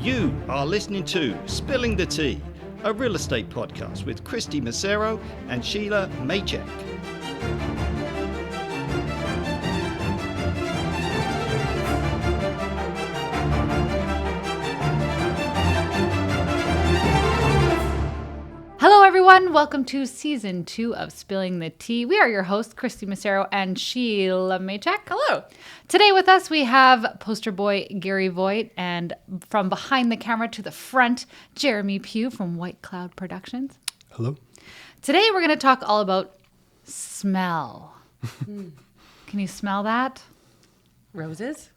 You are listening to Spilling the Tea, a real estate podcast with Christy Macero and Sheila Maychek. Hello everyone, welcome to season 2 of Spilling the Tea. We are your hosts, Christy Macero and Sheila Maychek. Hello. Today with us we have poster boy Gary Voigt, and from behind the camera to the front, Jeremy Pugh from White Cloud Productions. Hello. Today we're going to talk all about smell. Can you smell that? Roses?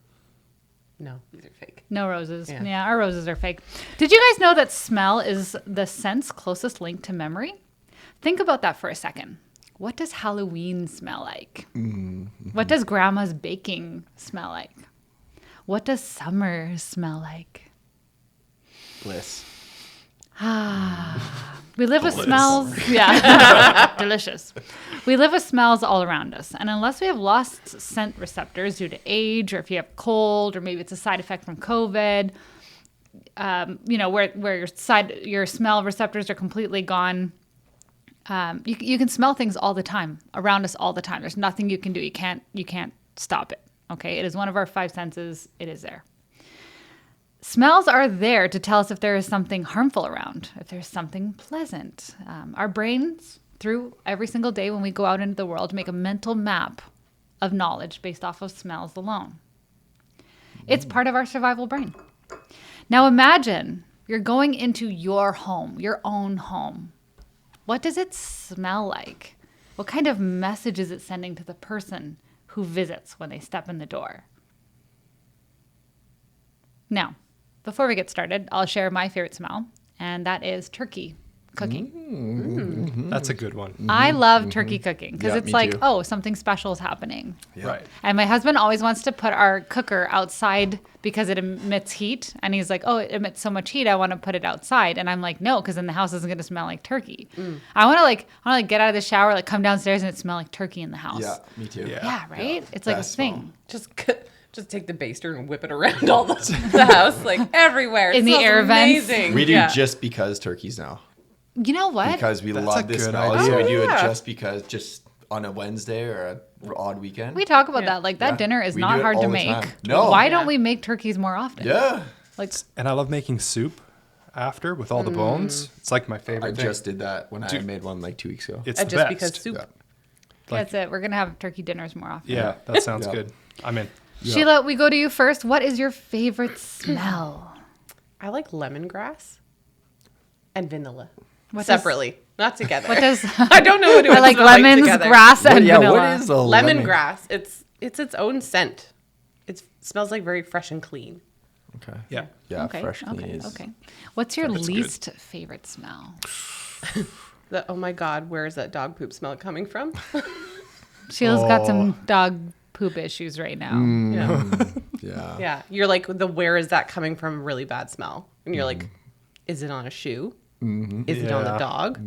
No, these are fake. No roses. Yeah. Yeah, our roses are fake. Did you guys know that smell is the sense closest linked to memory? Think about that for a second. What does Halloween smell like? Mm-hmm. What does grandma's baking smell like? What does summer smell like? Bliss. We live with smells. Yeah. Delicious. We live with smells all around us. And unless we have lost scent receptors due to age, or if you have cold, or maybe it's a side effect from COVID, where your smell receptors are completely gone, you can smell things all the time, around us all the time. There's nothing you can do. You can't stop it. Okay. It is one of our 5 senses. It is there. Smells are there to tell us if there is something harmful around, if there's something pleasant. Our brains, through every single day when we go out into the world, make a mental map of knowledge based off of smells alone. It's part of our survival brain. Now imagine you're going into your home, your own home. What does it smell like? What kind of message is it sending to the person who visits when they step in the door? Now, before we get started, I'll share my favorite smell, and that is turkey cooking. Mm-hmm. That's a good one. I love turkey cooking because Yeah, it's me like, too. oh, something special is happening. Yeah. Right. And my husband always wants to put our cooker outside because it emits heat. And he's like, oh, it emits so much heat, I want to put it outside. And I'm like, no, because then the house isn't going to smell like turkey. I want to get out of the shower, come downstairs and it smell like turkey in the house. Yeah, me too. Yeah, right? It's like a Best thing. Just take the baster and whip it around all the house, everywhere. In the air vents. Amazing. We do just because turkeys now. You know what? Because we That's love a this good smell. idea. So we do it Yeah. just because, just on a Wednesday or an odd weekend. We talk about that. That Yeah. dinner is We not do it hard to all the make. time. No. Why Yeah. don't we make turkeys more often? Yeah. And I love making soup after with all the bones. It's like my I favorite thing. just did that when I made one 2 weeks ago. It's And the just best. because soup. Yeah. That's it. We're going to have turkey dinners more often. Yeah, that sounds Yeah. good. I'm in. Sheila, we go to you first. What is your favorite smell? I like lemongrass and vanilla. What Separately, not together. What does I don't know what it would I like smell lemons, together. grass, and vanilla. what is a lemon? Lemongrass. It's its own scent. It smells like very fresh and clean. Okay. Yeah. Yeah, Okay. fresh clean Okay. is. Okay. What's your That's good. least favorite smell? Oh my God, where is that dog poop smell coming from? Sheila's got some dog poop issues right now. Yeah. Yeah. Yeah. You're like, where is that coming from? Really bad smell. And you're like, is it on a shoe? Is it on the Yeah. dog?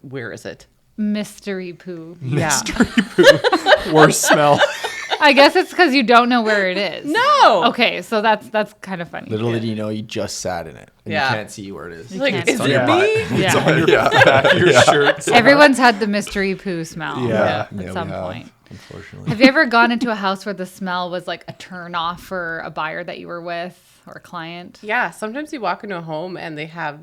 Where is it? Mystery poo. Yeah. Worst smell. I guess it's because you don't know where it is. No. Okay, so that's kind of funny. Little did you know, you just sat in it. And Yeah. you can't see where it is. Like, can't is see it it. me? Yeah. On your back of your shirt. Everyone's had the mystery poo smell Yeah. at some point. Unfortunately. Have you ever gone into a house where the smell was like a turn off for a buyer that you were with or a client? Yeah. Sometimes you walk into a home and they have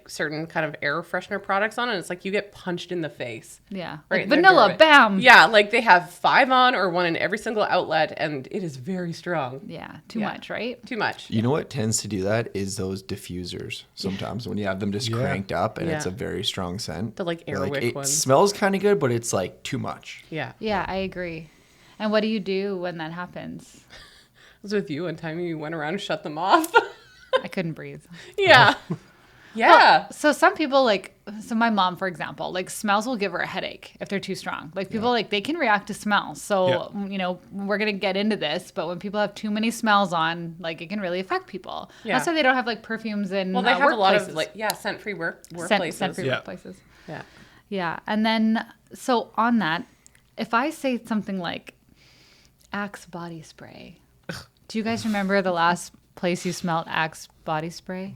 certain kind of air freshener products on, and it's like you get punched in the face. Yeah. Right Like in their vanilla, doorway. bam. Yeah, they have 5 on or 1 in every single outlet, and it is very strong. Yeah. Too Yeah. much, right? Too much. You know what tends to do that is those diffusers sometimes when you have them just Yeah. cranked up and it's Yeah. a very strong scent. The, You're Airwick it ones. smells kind of good, but it's too much. Yeah. Yeah, I agree. And what do you do when that happens? I was with you one time, you went around and shut them off. I couldn't breathe. Yeah. Yeah. So some people so my mom, for example, smells will give her a headache if they're too strong. People they can react to smells. So, we're going to get into this, but when people have too many smells on, it can really affect people. Yeah. That's why they don't have perfumes in Well, they have a lot of workplaces. scent-free workplaces. Scent-free Yeah. workplaces. Yeah. Yeah. And then, so on that, if I say something like Axe body spray, do you guys remember the last place you smelled Axe body spray?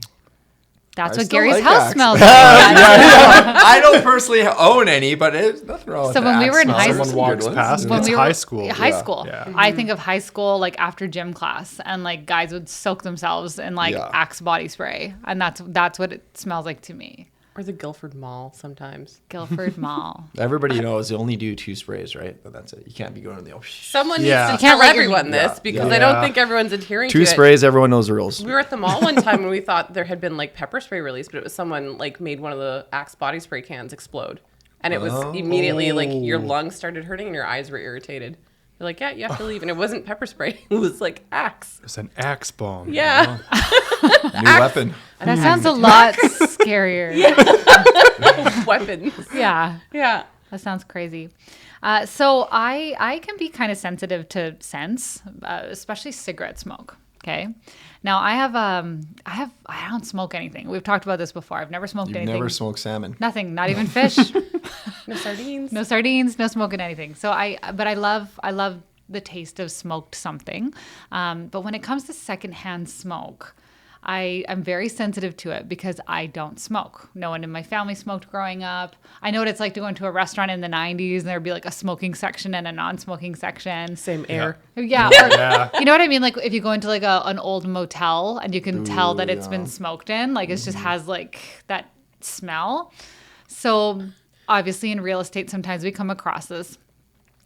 That's I what still Gary's like house Axe. smells like. I don't personally own any, but it's nothing wrong with So when we Axe were in smell. high Someone school- walks When past. When it's we high school. High Yeah. school. Yeah. I think of high school like after gym class, and like guys would soak themselves in like Yeah. Axe body spray, and that's what it smells like to me. Or the Guilford Mall sometimes. Guilford Mall. Everybody knows they only do 2 sprays, right? But that's it. You can't be going to the Someone Yeah. needs to You can't tell let your- everyone this Yeah. because Yeah. I don't Yeah. think everyone's adhering to 2 it. sprays, everyone knows the rules. We were at the mall one time and we thought there had been like pepper spray released, but it was someone like made one of the Axe body spray cans explode. And it was immediately like your lungs started hurting and your eyes were irritated. You're like, yeah, you have to leave. And it wasn't pepper spray. It was like Axe. It's an axe bomb. you Yeah. know? New weapon. That sounds a lot scarier. Weapons. Yeah. Yeah. That sounds crazy. So I can be kind of sensitive to scents, especially cigarette smoke. Okay. Now I don't smoke anything. We've talked about this before. I've never smoked You've anything. never smoked salmon. Nothing, not even fish. No sardines. No sardines, no smoking anything. So but I love the taste of smoked something. But when it comes to secondhand smoke, I'm very sensitive to it because I don't smoke. No one in my family smoked growing up. I know what it's like to go into a restaurant in the 90s and there'd be like a smoking section and a non-smoking section. Same air. Yeah. Or, Yeah. you know what I mean? Like if you go into like an old motel and you can tell that it's been smoked in, like it just has like that smell. So obviously in real estate, sometimes we come across this.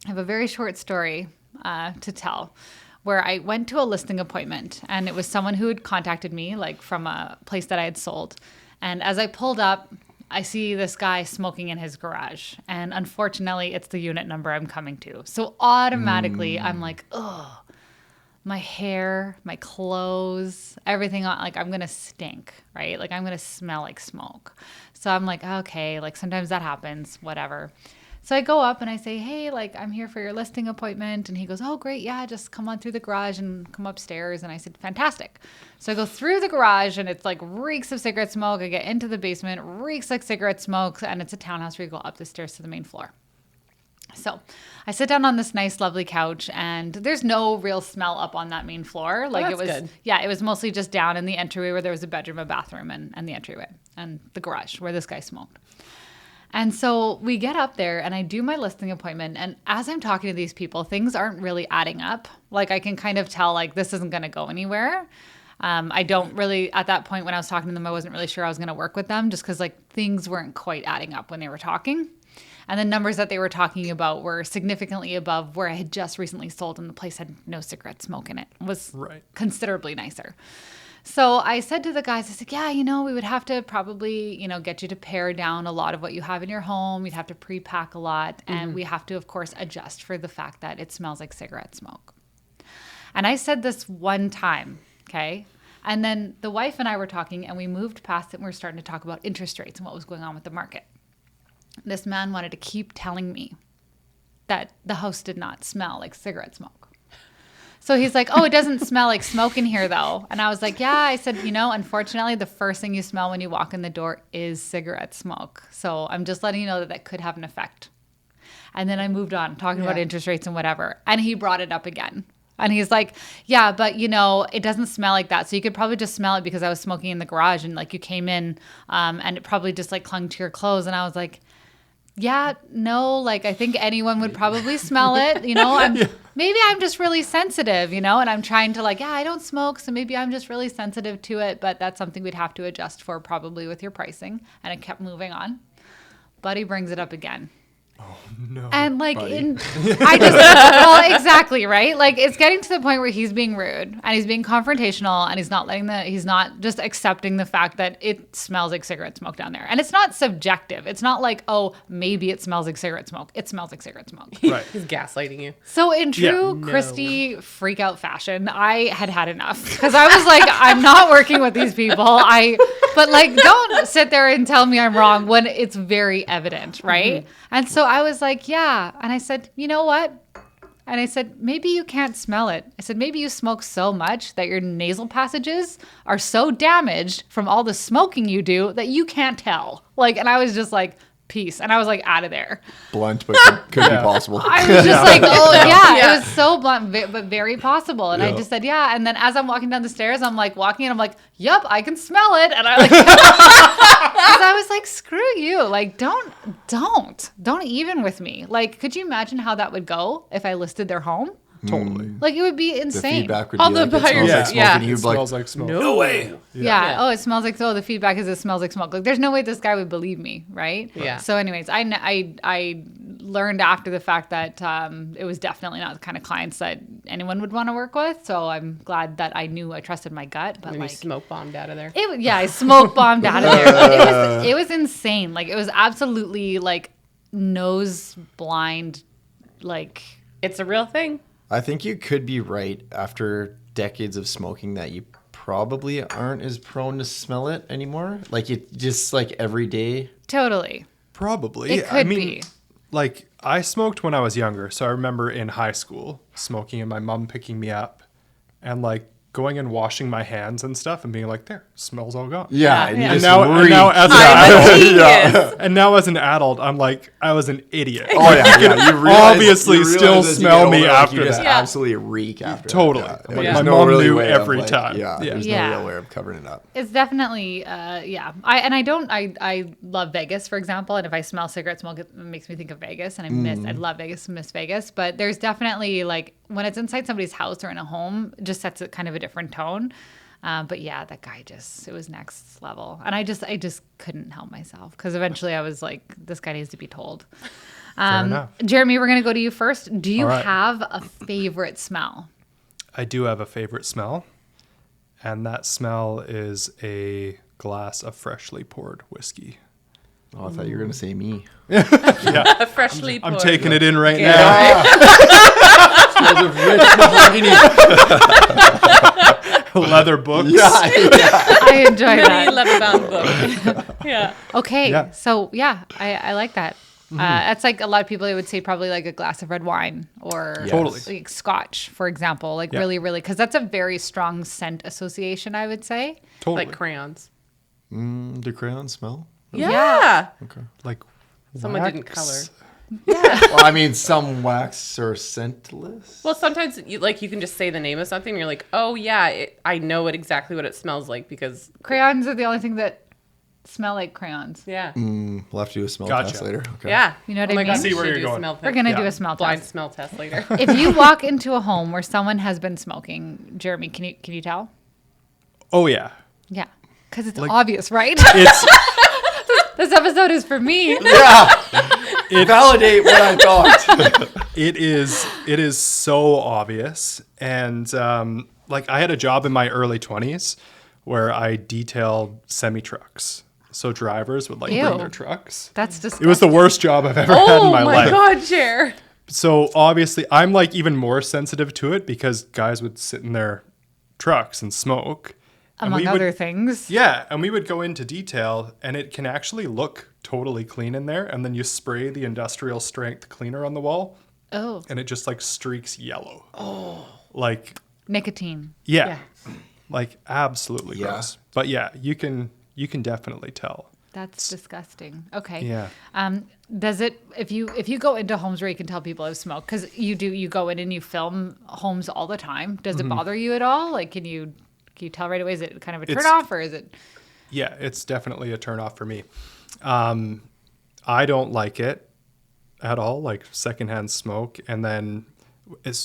I have a very short story to tell where I went to a listing appointment and it was someone who had contacted me like from a place that I had sold. And as I pulled up, I see this guy smoking in his garage. And unfortunately, it's the unit number I'm coming to. So automatically I'm like, ugh, my hair, my clothes, everything on, like I'm going to stink, right? Like I'm going to smell like smoke. So I'm like, okay, like sometimes that happens, whatever. So I go up and I say, hey, like I'm here for your listing appointment. And he goes, oh, great. Yeah, just come on through the garage and come upstairs. And I said, fantastic. So I go through the garage and it's like reeks of cigarette smoke. I get into the basement, reeks like cigarette smoke. And it's a townhouse where you go up the stairs to the main floor. So I sit down on this nice, lovely couch and there's no real smell up on that main floor. Like it was, that's good. yeah, it was mostly just down in the entryway where there was a bedroom, a bathroom and the entryway and the garage where this guy smoked. And so we get up there and I do my listing appointment. And as I'm talking to these people, things aren't really adding up. Like I can kind of tell like this isn't going to go anywhere. I don't really, at that point when I was talking to them, I wasn't really sure I was going to work with them just because like things weren't quite adding up when they were talking. And the numbers that they were talking about were significantly above where I had just recently sold and the place had no cigarette smoke in it. It was Right. considerably nicer. So I said to the guys, I said, yeah, we would have to probably, get you to pare down a lot of what you have in your home. You'd have to pre-pack a lot. And we have to, of course, adjust for the fact that it smells like cigarette smoke. And I said this one time, okay? And then the wife and I were talking and we moved past it and we were starting to talk about interest rates and what was going on with the market. This man wanted to keep telling me that the house did not smell like cigarette smoke. So he's like, oh, it doesn't smell like smoke in here, though. And I was like, yeah. I said, unfortunately, the first thing you smell when you walk in the door is cigarette smoke. So I'm just letting you know that could have an effect. And then I moved on talking about interest rates and whatever. And he brought it up again. And he's like, yeah, but, it doesn't smell like that. So you could probably just smell it because I was smoking in the garage and like you came in and it probably just like clung to your clothes. And I was like, yeah, no, like I think anyone would probably smell it, maybe I'm just really sensitive, and I'm trying to like, yeah, I don't smoke. So maybe I'm just really sensitive to it, but that's something we'd have to adjust for probably with your pricing. And it kept moving on. Buddy brings it up again. No. And like, buddy. well, exactly, right? Like it's getting to the point where he's being rude and he's being confrontational and he's not just accepting the fact that it smells like cigarette smoke down there. And it's not subjective. It's not like, oh, maybe it smells like cigarette smoke. It smells like cigarette smoke. Right. He's gaslighting you. So in true No. Christy freak out fashion, I had enough because I was like, I'm not working with these people. But like, don't sit there and tell me I'm wrong when it's very evident, right? Mm-hmm. And so I was like, yeah. And I said, you know what? And I said, maybe you can't smell it. I said, maybe you smoke so much that your nasal passages are so damaged from all the smoking you do that you can't tell. Like, and I was just like peace. And I was like, out of there. Blunt, but could be possible. I was just like, oh yeah, it was so blunt, but very possible. And I just said, yeah. And then as I'm walking down the stairs, I'm like walking and I'm like, yep, I can smell it. And I like, because I was like, screw you. Like, don't even with me. Like, could you imagine how that would go if I listed their home? Totally. Like, it would be The insane. feedback would All be the like, it buyers- smells like smoke, yeah. and It you'd be like, smells like smoke. No way. Yeah. Oh, it smells like the feedback is it smells like smoke. Like, there's no way this guy would believe me, right? Yeah. So, anyways, I learned after the fact that it was definitely not the kind of clients that anyone would want to work with. So I'm glad that I trusted my gut. But And like, you smoke bombed out of there. I smoke bombed out of there. But it was insane. Like, it was absolutely like nose blind. Like, It's a real thing. I think you could be right after decades of smoking that you probably aren't as prone to smell it anymore. Like, it just like every day. totally. Probably. It could be. Like, I smoked when I was younger. So I remember in high school smoking and my mom picking me up and like going and washing my hands and stuff and being like, there, smell's all gone. Yeah, and you yeah. just And now as an I'm a adult, genius. and now as an adult, I'm like, I was an idiot. Oh yeah, yeah. You realize, obviously still as you smell get me older, like, after you just that. Yeah. absolutely reek after. Totally. That. Like, There's my no mom really knew way of, every like, time. Yeah, Yeah. there's Yeah. no real way of covering it up. It's definitely, yeah. I love Vegas, for example. And if I smell cigarette smoke, it makes me think of Vegas. And I love Vegas, miss Vegas. But there's definitely like when it's inside somebody's house or in a home, it just sets a kind of a different tone. But yeah, that guy it was next level. And I just couldn't help myself because eventually I was like, this guy needs to be told. enough. Jeremy, we're going to go to you first. Do you All right. have a favorite smell? I do have a favorite smell, and that smell is a glass of freshly poured whiskey. Oh, I thought you were gonna say me. A freshly I'm poured. taking it in right Yeah. now. Smells of rich mahogany. Leather books. I enjoy Pretty that. leather-bound book. Yeah. Okay, Yeah. so yeah, I like that. That's like a lot of people would say probably like a glass of red wine or Yes. Totally. like scotch, for example. Like Yeah. really, because that's a very strong scent association, I would say. Totally. Like crayons. Do crayons smell? Yeah. Like Someone didn't wax. color. Well, I mean, some wax are scentless. Well, sometimes you can just say the name of something and you're like, oh yeah, I know exactly what it smells like because Crayons are the only thing that smell like crayons. yeah. We'll have to do a smell Gotcha. test later. Okay. Yeah. You know what oh I my mean? God, See we where should you're do a going. smell We're test. gonna Yeah. do a smell blind test. smell test later. If you walk into a home where someone has been smoking, Jeremy, can you tell? Oh yeah. Yeah, because it's Like- obvious, right? It's This episode is for me. Yeah. Validate what I thought. it is so obvious, and like I had a job in my early 20s where I detailed semi trucks. So drivers would like Ew. bring their trucks. That's just It was the worst job I've ever had in Oh my my life. God, Jer. So obviously I'm like even more sensitive to it because guys would sit in their trucks and smoke. And among we would- other things. Yeah, and we would go into detail and it can actually look totally clean in there, and then you spray the industrial strength cleaner on the wall Oh, and it just like streaks yellow. Oh. Like nicotine. yeah. Like absolutely Yeah. gross. But yeah, you can definitely tell. That's disgusting. Okay. Yeah. Does it if you go into homes where you can tell people have smoked because you go in and you film homes all the time? Does it bother you at all? Like, can you tell right away? Is it kind of a turn It's- off or is it? Yeah, it's definitely a turn off for me. I don't like it at all, like secondhand smoke. And then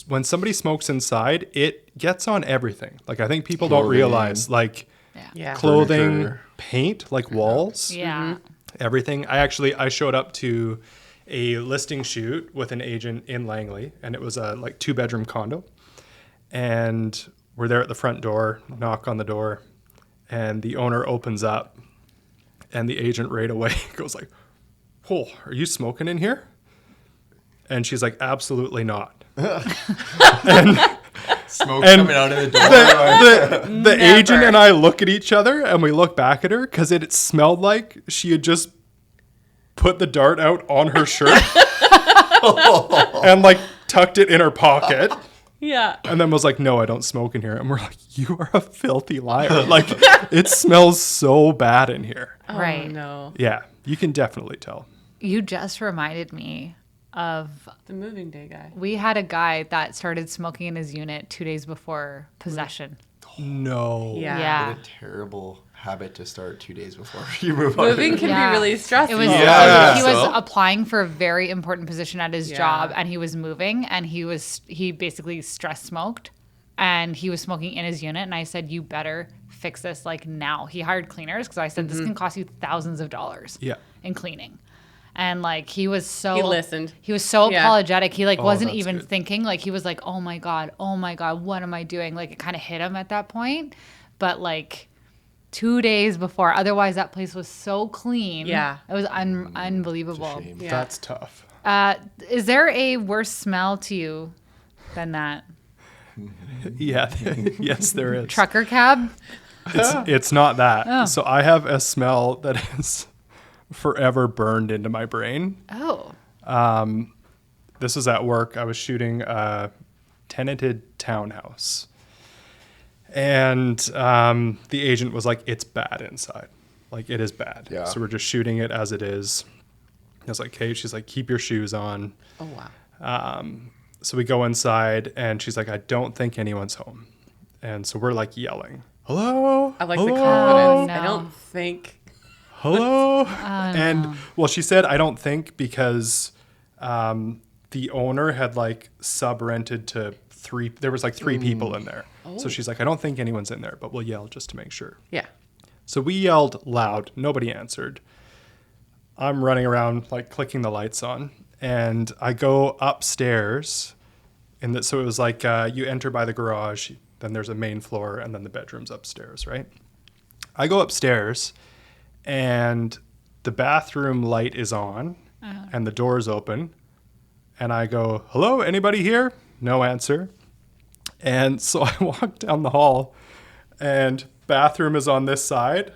when somebody smokes inside, it gets on everything. Like I think people don't Clothing. realize, like Yeah. clothing, Furniture. paint, like walls, Yeah. everything. I showed up to a listing shoot with an agent in Langley, and it was a like 2-bedroom condo. And we're there at the front door, knock on the door, and the owner opens up, and the agent right away goes like, "Oh, are you smoking in here?" And she's like, "Absolutely not." Smoke And coming out of the door. The agent and I look at each other, and we look back at her because it smelled like she had just put the dart out on her shirt and like tucked it in her pocket. Yeah. And then was like, "No, I don't smoke in here." And we're like, "You are a filthy liar. Like, it smells so bad in here." Oh, Right. no. Yeah, you can definitely tell. You just reminded me of The moving day guy. we had a guy that started smoking in his unit 2 days before possession. No. Yeah. What a terrible habit to start 2 days before you move on. Moving can Yeah. be really stressful. It was Yeah. he was So? applying for a very important position at his Yeah. job, and he was moving, and he basically stress smoked, and he was smoking in his unit. And I said, you better fix this like now. He hired cleaners because I said this can cost you thousands of dollars Yeah. in cleaning. And like he was so He listened. He was so Yeah. apologetic. He like wasn't that's even good. thinking. Like he was like, oh my god, what am I doing? Like it kind of hit him at that point. But like 2 days before, otherwise that place was so clean. Yeah. It was unbelievable. Yeah. That's tough. Is there a worse smell to you than that? Yeah. Yes, there is. Trucker cab? It's not that. Oh. So I have a smell that is forever burned into my brain. Oh. This was at work. I was shooting a tenanted townhouse. And the agent was like, it's bad inside. Like, it is bad. Yeah. So we're just shooting it as it is. I was like, hey, she's like, keep your shoes on. Oh, wow. So we go inside, and she's like, I don't think anyone's home. And so we're like yelling, hello? I like hello? the confidence. no. I don't think. Hello? And well, she said, I don't think because the owner had like sub-rented to there was like three people in there. So she's like, I don't think anyone's in there, but we'll yell just to make sure. Yeah. So we yelled loud. Nobody answered. I'm running around like clicking the lights on, and I go upstairs. So it was like you enter by the garage, then there's a main floor, and then the bedroom's upstairs, right? I go upstairs, and the bathroom light is on, and the door's open, and I go, hello, anybody here? No answer. And so I walk down the hall, and bathroom is on this side,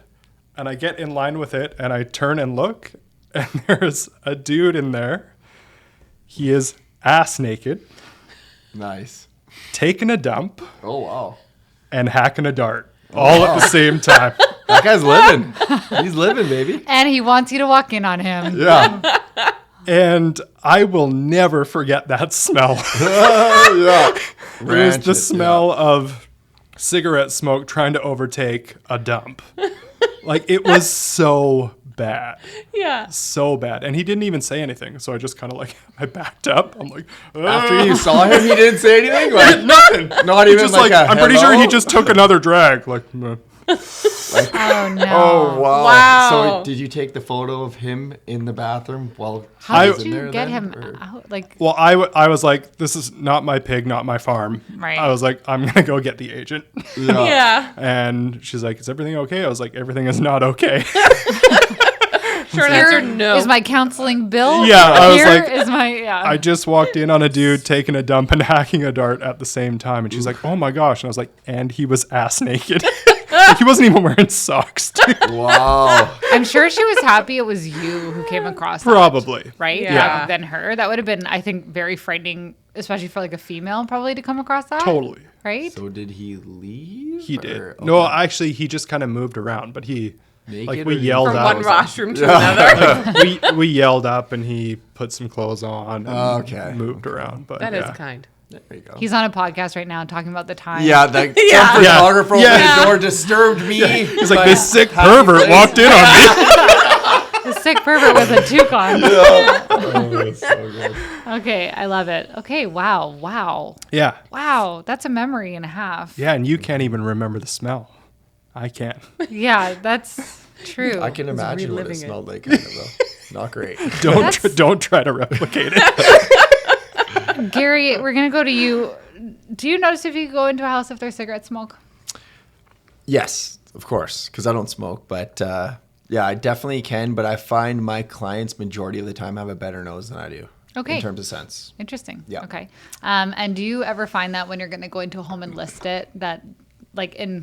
and I get in line with it, and I turn and look, and there's a dude in there. He is ass naked, Nice. taking a dump, Oh, wow. and hacking a dart all at the same time. That guy's living. He's living, baby. And he wants you to walk in on him. Yeah. And I will never forget that smell. Yeah. It was the smell of cigarette smoke trying to overtake a dump. Like, it was so bad. Yeah. So bad. And he didn't even say anything. So I just kind of like, I backed up. I'm like, After you saw him, he didn't say anything? Like, nothing. not even Just like a I'm pretty sure he hello? just took another drag. Like, meh. Oh no. Oh, wow. Wow. So did you take the photo of him in the bathroom while How he was did in you there get then, him or- out? Like, Well, I was like, this is not my pig, not my farm. Right. I was like, I'm going to go get the agent. Yeah. And she's like, is everything okay? I was like, everything is not okay. Short here answer, no. is my counseling bill. Yeah, I was Here like- is my yeah. I just walked in on a dude taking a dump and hacking a dart at the same time. And she's like, oh my gosh. And I was like, and he was ass naked. Like, he wasn't even wearing socks, dude. Wow. I'm sure she was happy it was you who came across that, Probably. right? Yeah. Rather than her. That would have been, I think, very frightening, especially for like a female probably to come across that. Totally. Right? So did he leave? He did. or- No, actually, he just kind of moved around, but he, Naked like, or we he- yelled From out. one washroom to another. we yelled up and he put some clothes on and Okay. moved around. But That is yeah. kind. There you go. He's on a podcast right now talking about the time. Yeah, the Yeah. some photographer Yeah. opened the door, disturbed me. He's like, this sick pervert walked in on me. The sick pervert with a toque on. Oh, that's so good. Okay, I love it. Okay, wow. Yeah. Wow, that's a memory and a half. Yeah, and you can't even remember the smell. I can. Yeah, that's true. I can imagine what it reliving it. smelled like, kind of, though. Not great. Don't try to replicate it. Gary, we're going to go to you. Do you notice if you go into a house if there's cigarette smoke? Yes, of course, because I don't smoke. But yeah, I definitely can. But I find my clients majority of the time have a better nose than I do. Okay. In terms of scents. Interesting. Yeah. Okay. And do you ever find that when you're going to go into a home and list it, that like in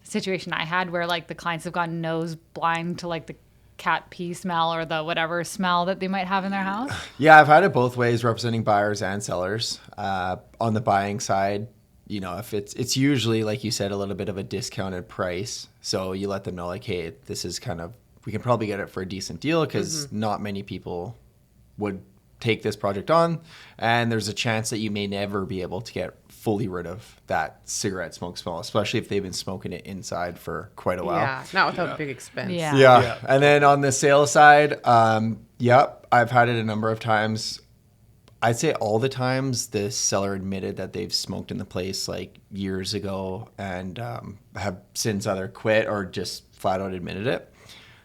the situation I had where like the clients have gone nose blind to like the cat pee smell or the whatever smell that they might have in their house? Yeah, I've had it both ways, representing buyers and sellers. On the buying side, you know, if it's usually, like you said, a little bit of a discounted price. So you let them know, like, hey, this is kind of we can probably get it for a decent deal because not many people would take this project on, and there's a chance that you may never be able to get fully rid of that cigarette smoke smell, especially if they've been smoking it inside for quite a while. Yeah, not without big expense. Yeah. Yeah. And then on the sales side, yep, I've had it a number of times. I'd say all the times the seller admitted that they've smoked in the place like years ago and have since either quit or just flat out admitted it.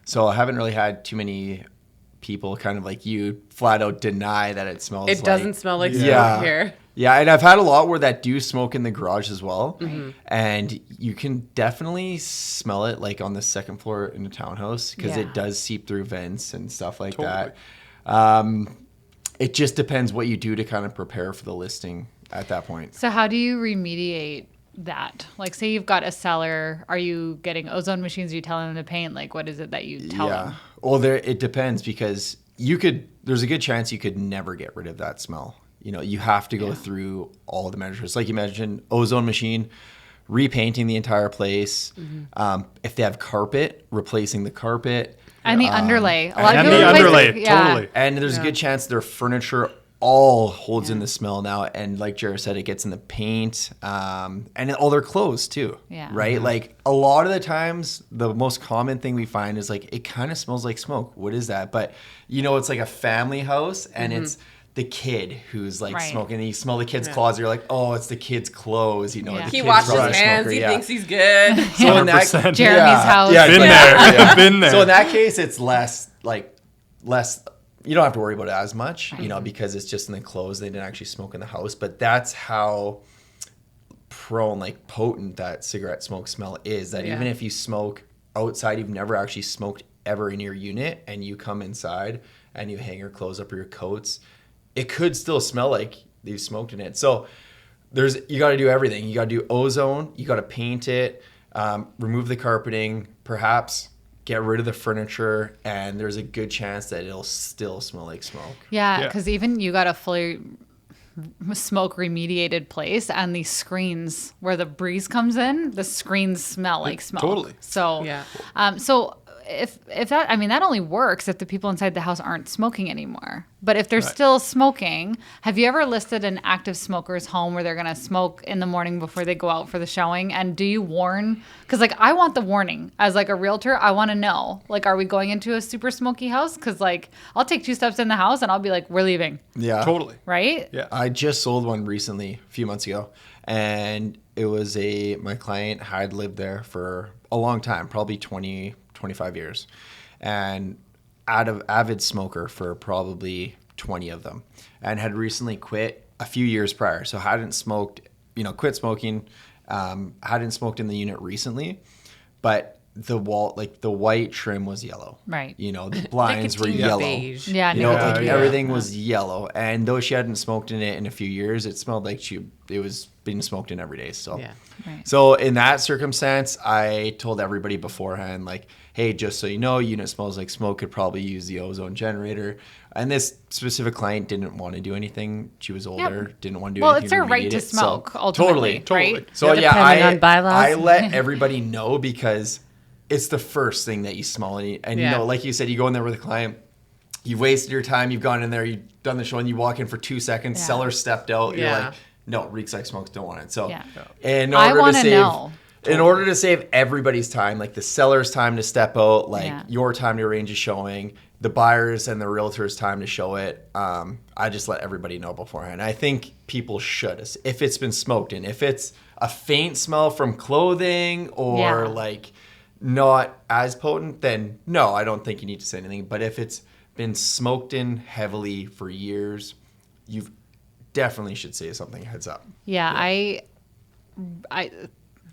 So I haven't really had too many people kind of like you flat out deny that it smells It doesn't smell like smoke Yeah. here. Yeah, and I've had a lot where that do smoke in the garage as well. And you can definitely smell it like on the second floor in a townhouse because Yeah. it does seep through vents and stuff like Totally. that. It just depends what you do to kind of prepare for the listing at that point. So how do you remediate that? Like, say you've got a cellar, are you getting ozone machines? Are you telling them to paint? Like, what is it that you tell them? Well, it depends because there's a good chance you could never get rid of that smell. You know, you have to go through all the measures. Like you mentioned, ozone machine, repainting the entire place. If they have carpet, replacing the carpet. And the underlay. A lot of And people the replace underlay, yeah. totally. And there's a good chance their furniture all holds in the smell now. And like Jared said, it gets in the paint and all their clothes too. Yeah. Right? Like a lot of the times, the most common thing we find is like, it kind of smells like smoke. What is that? But you know, it's like a family house and it's the kid who's like Right. smoking and you smell the kid's clothes. You're like, oh, it's the kid's clothes. You know, Yeah. the He kid's washes his probably a hands. smoker, He yeah. thinks he's good. So in that, 100%. Jeremy's house. Yeah, Been yeah. there. Been there. So in that case, it's less. You don't have to worry about it as much, you know, because it's just in the clothes. They didn't actually smoke in the house, but that's how prone, like potent that cigarette smoke smell is. That even if you smoke outside, you've never actually smoked ever in your unit, and you come inside and you hang your clothes up or your coats, it could still smell like you've smoked in it. So you got to do everything. You got to do ozone. You got to paint it, remove the carpeting, perhaps get rid of the furniture, and there's a good chance that it'll still smell like smoke. Yeah, Yeah. because even you got a fully smoke remediated place, and the screens where the breeze comes in, the screens smell like smoke. Totally. So, Yeah. So if that, I mean, that only works if the people inside the house aren't smoking anymore. But if they're still smoking, have you ever listed an active smoker's home where they're going to smoke in the morning before they go out for the showing? And do you warn? Because like, I want the warning as like a realtor. I want to know, like, are we going into a super smoky house? Because like, I'll take 2 steps in the house and I'll be like, we're leaving. Yeah. Totally. Right? Yeah. I just sold one recently, a few months ago, and it was my client had lived there for a long time, probably 20, 25 years, and avid smoker for probably 20 of them, and had recently quit a few years prior. So hadn't smoked, quit smoking, hadn't smoked in the unit recently, but the wall, like the white trim was yellow. Right. The blinds were Nicotine yellow. beige. Yeah. Yeah, yeah. Everything was yellow, and though she hadn't smoked in it in a few years, it smelled like it was being smoked in every day. So, Yeah. Right. so in that circumstance, I told everybody beforehand, like, hey, just so you know, unit smells like smoke. Could probably use the ozone generator. And this specific client didn't want to do anything. She was older, didn't want to do Well, anything. it's their to right remediate to it. So, smoke, ultimately, totally. right? So yeah, Depending on bylaws. I let everybody know because it's the first thing that you smell. And Yeah. like you said, you go in there with a client, you've wasted your time, you've gone in there, you've done the show, and you walk in for 2 seconds, Yeah. seller stepped out, you're Yeah. like, no, reeks like smoke, don't want it. So Yeah. in I order wanna to save know. in order to save everybody's time, like the seller's time to step out, like Yeah. your time to arrange a showing, the buyers and the realtor's time to show it, I just let everybody know beforehand. I think people should, if it's been smoked in. If it's a faint smell from clothing or Yeah. like not as potent, then no, I don't think you need to say anything. But if it's been smoked in heavily for years, you definitely should say something, heads up. Yeah, I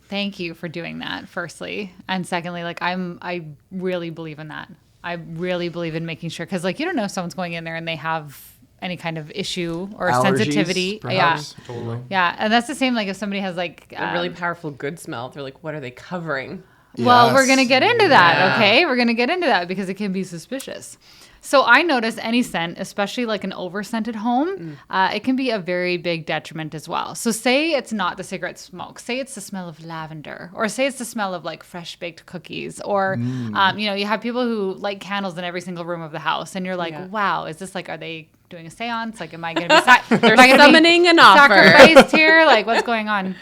thank you for doing that, firstly. And secondly, like I really believe in that. I really believe in making sure, because like you don't know if someone's going in there and they have any kind of issue or Allergies, sensitivity. perhaps? Totally. Yeah. And that's the same like if somebody has like A really powerful good smell. They're like, what are they covering? Well, we're Yes. going to get into that, Yeah. okay? We're going to get into that because it can be suspicious. So I notice any scent, especially like an over-scented home, it can be a very big detriment as well. So say it's not the cigarette smoke. Say it's the smell of lavender, or say it's the smell of like fresh baked cookies, or you have people who light candles in every single room of the house, and you're like, Yeah. wow, is this like, are they doing a seance? Like, am I going to be They're summoning an offer. sacrificed here? Like, what's going on?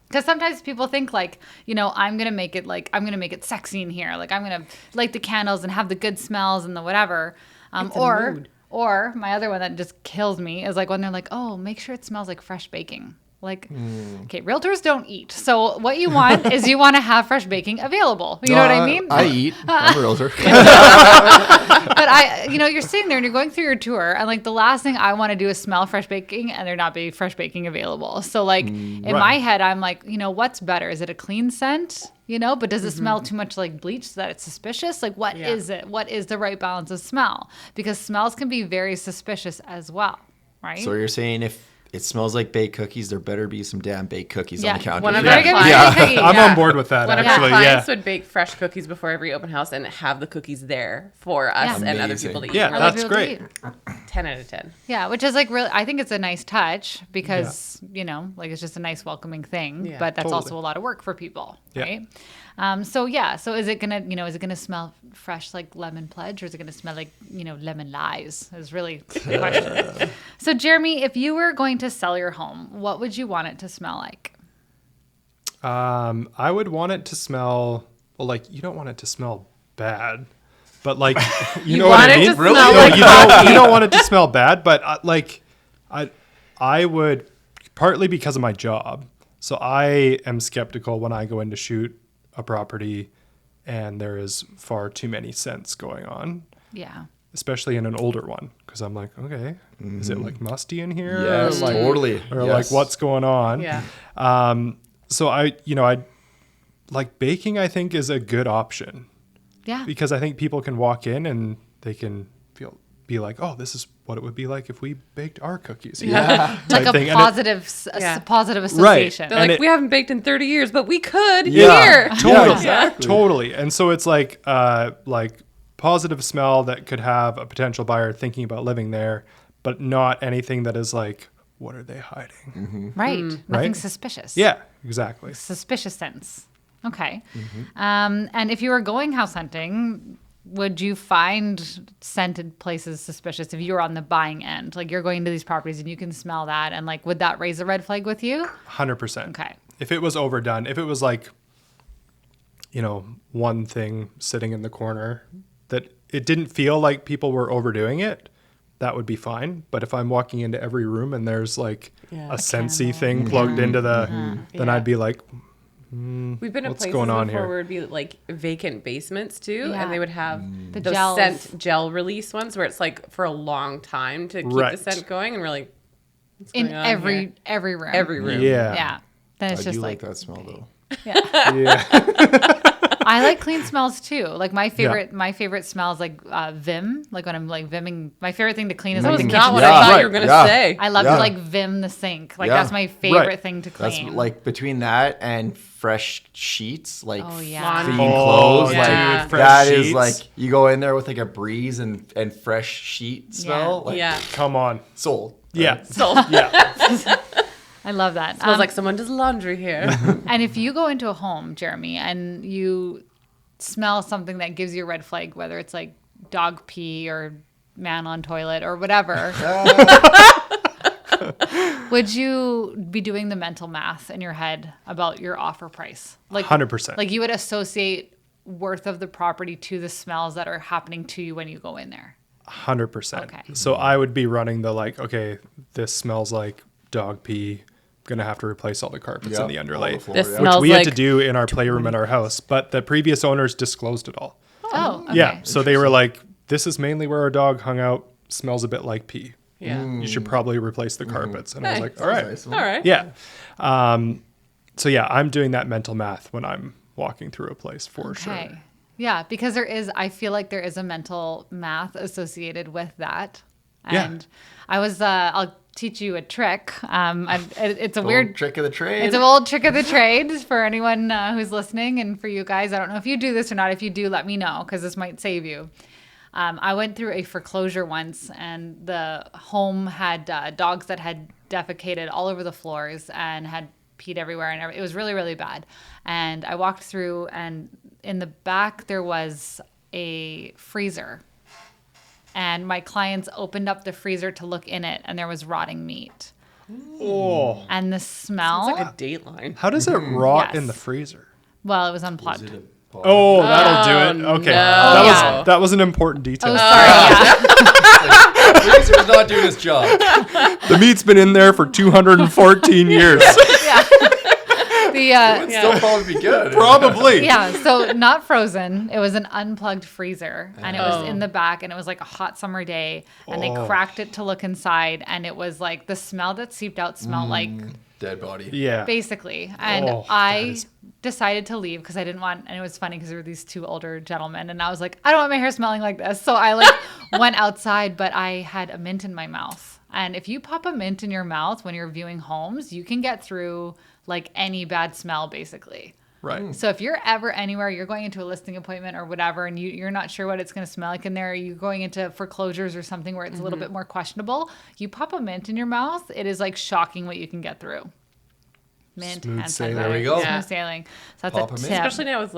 Because sometimes people think like, I'm going to make it sexy in here. Like, I'm going to light the candles and have the good smells and the whatever. It's a mood. Or my other one that just kills me is like when they're like, oh, make sure it smells like fresh baking. Like, okay, realtors don't eat. So what you want is you want to have fresh baking available. You know what I mean? I eat. I'm a realtor. But you're sitting there and you're going through your tour, and like the last thing I want to do is smell fresh baking and there not be fresh baking available. So like in my head, I'm like, what's better? Is it a clean scent? But does it smell too much like bleach so that it's suspicious? Like, what is it? What is the right balance of smell? Because smells can be very suspicious as well, right? So you're saying if it smells like baked cookies, there better be some damn baked cookies on the counter. One of Better our give me clients- some cookies. I'm on board with that, One of our actually. clients Yeah. would bake fresh cookies before every open house and have the cookies there for us Yeah. and other Amazing. people to eat. Yeah, For other that's people to great. eat. 10 out of 10. Yeah, which is like really, I think it's a nice touch because, like it's just a nice welcoming thing, Yeah. but that's Totally. also a lot of work for people, Yeah. right? So is it gonna smell fresh like lemon pledge, or is it gonna smell like, lemon lies is really the question. So Jeremy, if you were going to sell your home, what would you want it to smell like? I would want it to smell, well, like, you don't want it to smell bad, but like, you know what want I it mean? to smell like You don't want it to smell bad, but I would, partly because of my job. So I am skeptical when I go in to shoot a property and there is far too many scents going on, Yeah. especially in an older one. Cause I'm like, okay, is it like musty in here? Yes, or like, totally. Or Yes. like what's going on? Yeah. So I like baking, I think, is a good option Yeah. because I think people can walk in and they can be like, oh, this is what it would be like if we baked our cookies. Yeah. Like type a thing. And positive, Yeah. positive Right. association. They're And like, it- we haven't baked in 30 years, but we could Yeah. here. Totally. Yeah. Totally. And so it's like positive smell that could have a potential buyer thinking about living there, but not anything that is like, what are they hiding? Right. Nothing Right? suspicious. Yeah, exactly. Suspicious scents. Okay. Mm-hmm. And if you were going house hunting, would you find scented places suspicious if you were on the buying end? Like you're going to these properties and you can smell that, and like, would that raise a red flag with you? 100%. Okay. If it was overdone, if it was like, one thing sitting in the corner that it didn't feel like people were overdoing it, that would be fine. But if I'm walking into every room and there's like Yeah. a A scentsy candle. thing plugged into the, then Yeah. I'd be like, We've been in What's places going on before here? where it'd be like vacant basements too, Yeah. and they would have The those gels. scent gel release ones where it's like for a long time to keep Right. the scent going, and we're like, what's In going on every here? room. every room. yeah. Yeah. Then it's I just do like, like that smell though. Yeah. I like clean smells too. Like my favorite smell is like Vim. Like when I'm like vimming, my favorite thing to clean is That like was the not kitchen what sink. I thought Right. you were gonna Yeah. say. I love Yeah. to like Vim the sink. Like Yeah. that's my favorite Right. thing to That's clean. like between that and fresh sheets, like Oh, yeah. clean Oh, clothes. yeah. Like Fresh that is sheets. like you go in there with like a breeze and fresh sheet smell. Like, Yeah, Come on. sold. Yeah. so Yeah. I love that. smells like someone does laundry here. And if you go into a home, Jeremy, and you smell something that gives you a red flag, whether it's like dog pee or man on toilet or whatever, would you be doing the mental math in your head about your offer price? Like 100%. Like you would associate worth of the property to the smells that are happening to you when you go in there. 100%. Okay. So I would be running the like, okay, this smells like dog pee. Gonna have to replace all the carpets Yep, in the underlay, all the floor, This yeah. smells which we had like to do in our playroom at our house. But the previous owners disclosed it all. Oh, okay. Yeah. So they were like, this is mainly where our dog hung out. Smells a bit like pee. yeah. You should probably replace the carpets. And I was Hey, like, all right. Nice. All right. Yeah. So yeah, I'm doing that mental math when I'm walking through a place for Okay. sure. Yeah, because I feel like there is a mental math associated with that. Yeah. And I was, I'll teach you a trick. It's a Old weird trick of the trade. It's an old trick of the trade for anyone who's listening, and for you guys. I don't know if you do this or not. If you do, let me know, because this might save you. I went through a foreclosure once, and the home had dogs that had defecated all over the floors and had peed everywhere, and it was really, really bad. And I walked through, and in the back there was a freezer. And my clients opened up the freezer to look in it, and there was rotting meat. Oh. And the smell. It's like a Dateline. How does it rot Yes. in the freezer? Well, it was unplugged. Is it a ball? Oh, that'll do it. Okay. no. That was an important detail. Oh, sorry. Yeah. The freezer's not doing its job. The meat's been in there for 214 years. It would still probably be good. Probably. Yeah, so not frozen. It was an unplugged freezer, and it was in the back, and it was like a hot summer day, and they cracked it to look inside, and it was like the smell that seeped out smelled like Dead body. Yeah. basically. And Oh, I decided to leave because I didn't want, and it was funny because there were these two older gentlemen, and I was like, I don't want my hair smelling like this. So I like went outside, but I had a mint in my mouth. And if you pop a mint in your mouth when you're viewing homes, you can get through like any bad smell basically. Right. So if you're ever anywhere, you're going into a listing appointment or whatever, and you're not sure what it's going to smell like in there, you're going into foreclosures or something where it's a little bit more questionable, you pop a mint in your mouth, it is like shocking what you can get through. Mint, Smooth hand sailing. sanitizer, There we go. Smooth sailing. So that's Pop a a mint. tip. Especially now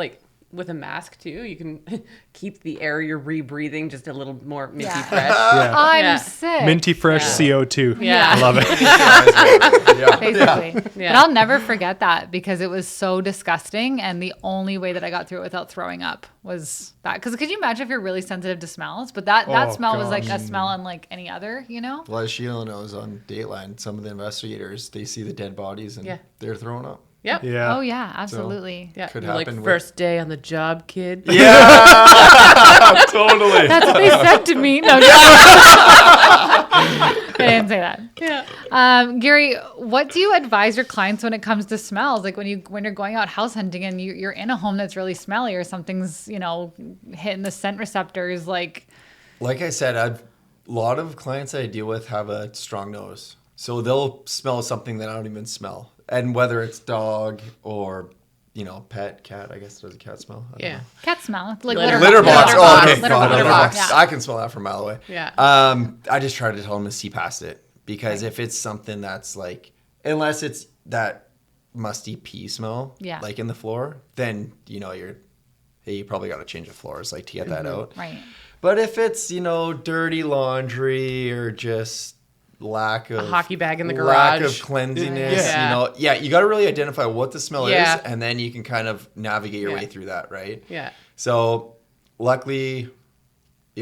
with a mask too, you can keep the air you're rebreathing just a little more minty Yeah. fresh. Yeah. I'm Yeah. sick. Minty fresh CO2. Yeah. I love it. Yeah. Basically. Yeah. But I'll never forget that because it was so disgusting. And the only way that I got through it without throwing up was that. Because could you imagine if you're really sensitive to smells? But that Oh, smell was like gosh. a smell unlike any other, you know? Well, as Sheila knows on Dateline, some of the investigators, they see the dead bodies and Yeah. they're throwing up. Yep. Yeah. Oh, yeah, absolutely. Yeah. Could You're like happen with- first day on the job, kid. Yeah. Totally. That's what they said to me. No, I didn't say that. Yeah. Gary, what do you advise your clients when it comes to smells? Like when you're going out house hunting and you're in a home that's really smelly or something's hitting the scent receptors. Like I said, a lot of clients I deal with have a strong nose. So they'll smell something that I don't even smell. And whether it's dog or, pet, cat, I guess, does a cat smell? I don't know. cat smell, like Litter Litter box. Litter Oh, box. okay. Litter God, box. litter box. Yeah. I can smell that from a mile away. Yeah. I just try to tell them to see past it because if it's something that's like, unless it's that musty pee smell, Yeah. like in the floor, then you probably got to change the floors like to get that out. right. But if it's dirty laundry or just lack of hockey bag in the lack garage. of cleanliness, Yeah. you got to really identify what the smell Yeah. is, and then you can kind of navigate your Yeah. way through that, right? Yeah. So, luckily,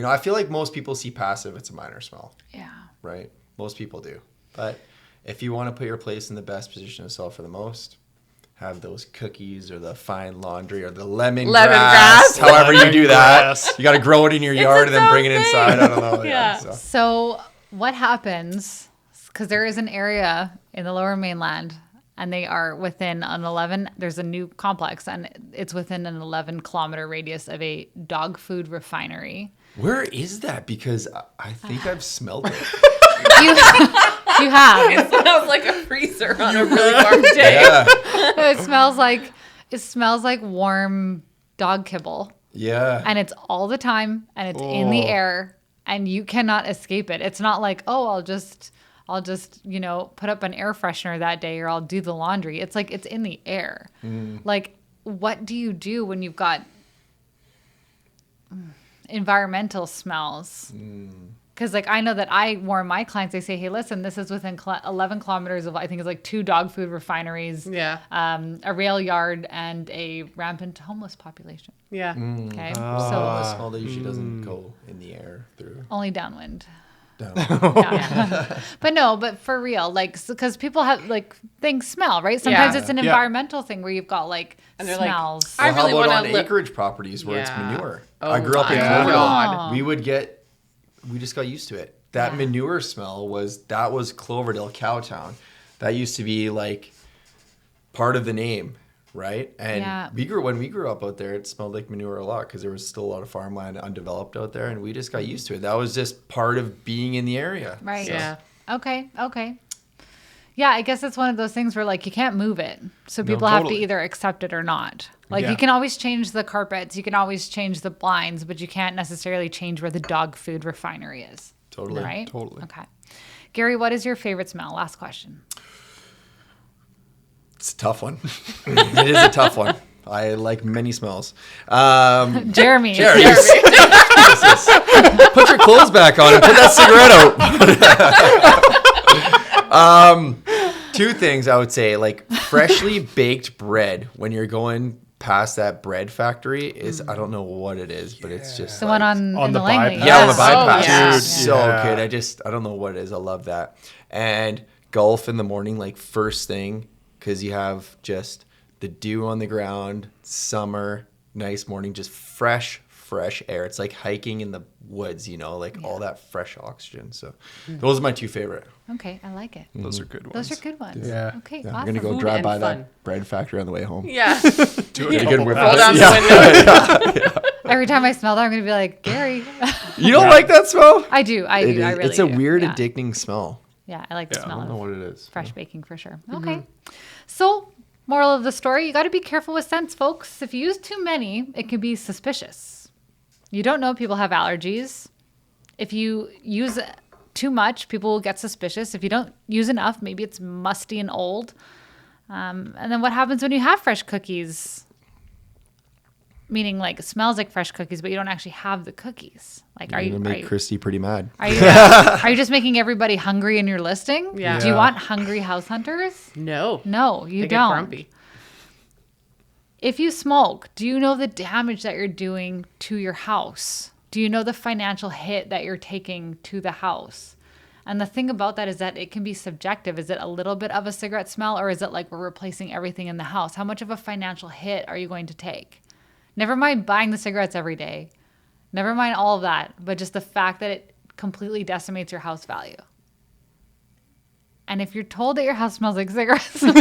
I feel like most people see past if it's a minor smell, Yeah. right? Most people do. But if you want to put your place in the best position to sell for the most, have those cookies or the fine laundry or the lemongrass. Lemongrass. However you do that, Lemongrass. you got to grow it in your yard and then its bring it own inside. I don't know. Yeah. So. So what happens? Because there is an area in the Lower Mainland, and they are within an 11. There's a new complex, and it's within an 11-kilometer radius of a dog food refinery. Where is that? Because I think I've smelled it. You have. It smells like a freezer on a really warm day. Yeah. It smells like warm dog kibble, Yeah. and it's all the time, and it's in the Oh. air, and you cannot escape it. It's not like, oh, I'll just put up an air freshener that day, or I'll do the laundry. It's like it's in the air. Like, what do you do when you've got environmental smells? Because I know that I warn my clients. I say, hey, listen, this is within 11 kilometers of, I think it's like 2 dog food refineries, Yeah. a rail yard, and a rampant homeless population. Yeah. Okay, The so smell that usually doesn't go in the air through. only downwind. Down. Yeah. but for real, because people have things smell, right? Sometimes Yeah. it's an Yeah. environmental thing where you've got And they're like, smells. I Well, really how about wanna on li- acreage properties where it's Yeah. manure? Oh I grew up in my Cloverdale. God. We just got used to it. That Yeah. manure smell was Cloverdale Cowtown. That used to be like part of the name, right? And Yeah. when we grew up out there, it smelled like manure a lot because there was still a lot of farmland undeveloped out there, and we just got used to it. That was just part of being in the area. Right. So, Yeah. Okay. Yeah, I guess it's one of those things where like you can't move it. So people have to totally. either accept it or not. Like Yeah. you can always change the carpets, you can always change the blinds, but you can't necessarily change where the dog food refinery is. Totally. Right? Totally. Okay. Gary, what is your favorite smell? Last question. It's a tough one. It is a tough one. I like many smells. Jeremy. Jesus. Put your clothes back on and put that cigarette out. Two things I would say, like freshly baked bread when you're going past that bread factory is, I don't know what it is, but it's just The one like- on On in the the Langley. bypass. Yeah, on the Oh, bypass. yeah. Dude, It's so yeah. good. I don't know what it is. I love that. And golf in the morning, like first thing, because you have just the dew on the ground, summer, nice morning, just fresh air. It's like hiking in the woods, like all that fresh oxygen. So those are my two favorite. Okay, I like it. Those are good ones. Those are good ones. Yeah. Okay, Yeah, awesome. I'm going to go Food drive and by fun. that bread factory on the way home. Yeah. Do Get a it. good whiff Roll of down it. the window. Every time I smell that, I'm going to be like, Gary. You don't like that smell? I do. I It is, really it's a do. weird, Yeah. addicting smell. Yeah, I like the Yeah, smell I don't know of what it is. fresh baking for sure. Okay. So, moral of the story, you got to be careful with scents, folks. If you use too many, it can be suspicious. You don't know people have allergies. If you use too much, people will get suspicious. If you don't use enough, maybe it's musty and old. And then what happens when you have fresh cookies? Meaning like it smells like fresh cookies, but you don't actually have the cookies. Like, are You're you going to make Christy pretty mad. are you just making everybody hungry in your listing? Yeah. Do you Yeah. want hungry house hunters? No. No, you They get don't. grumpy. If you smoke, do you know the damage that you're doing to your house? Do you know the financial hit that you're taking to the house? And the thing about that is that it can be subjective. Is it a little bit of a cigarette smell, or is it like we're replacing everything in the house? How much of a financial hit are you going to take? Never mind buying the cigarettes every day. Never mind all of that, but just the fact that it completely decimates your house value. And if you're told that your house smells like cigarettes, Then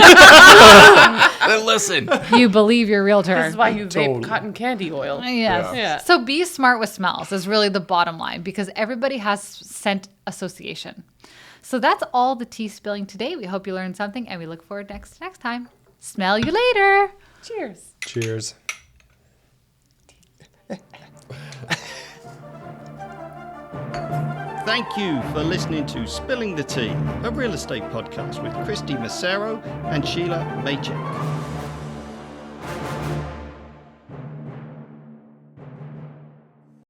listen. you believe your realtor. This is why you vape Totally. cotton candy oil. Yes. Yeah. So be smart with smells is really the bottom line, because everybody has scent association. So that's all the tea spilling today. We hope you learned something, and we look forward next time. Smell you later. Cheers. Cheers. Thank you for listening to Spilling the Tea, a real estate podcast with Christy Massero and Sheila Maychek.